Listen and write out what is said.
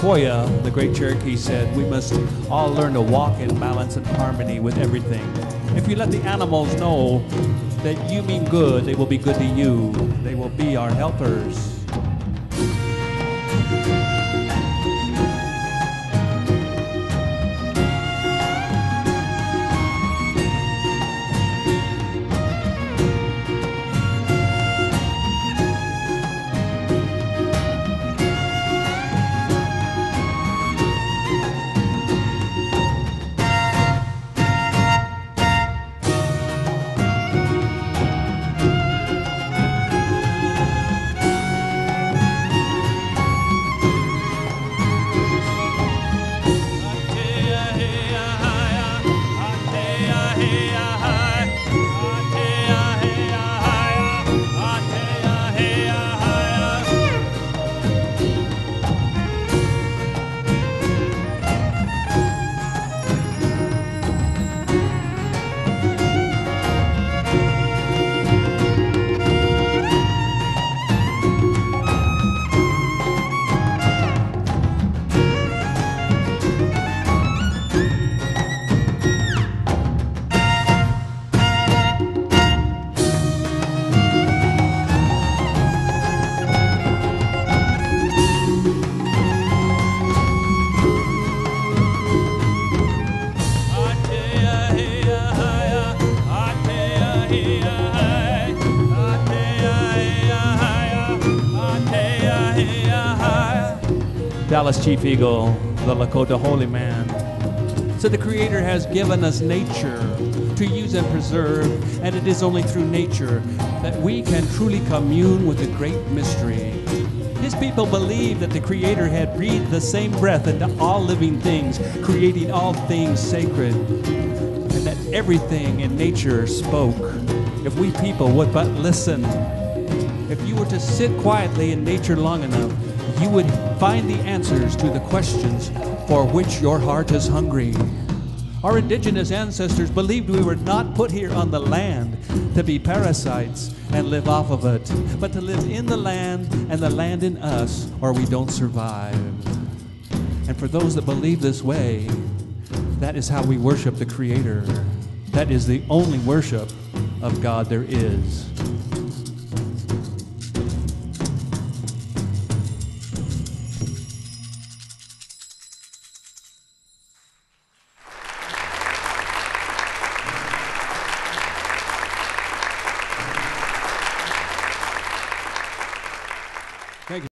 Sequoia, the great Cherokee, said, we must all learn to walk in balance and harmony with everything. If you let the animals know that you mean good, they will be good to you. They will be our helpers. Dallas Chief Eagle, the Lakota Holy Man. So the Creator has given us nature to use and preserve, and it is only through nature that we can truly commune with the great mystery. His people believe that the Creator had breathed the same breath into all living things, creating all things sacred, and that everything in nature spoke. If we people would but listen, if you were to sit quietly in nature long enough, you would find the answers to the questions for which your heart is hungry. Our indigenous ancestors believed we were not put here on the land to be parasites and live off of it, but to live in the land and the land in us, or we don't survive. And for those that believe this way, that is how we worship the Creator. That is the only worship of God there is.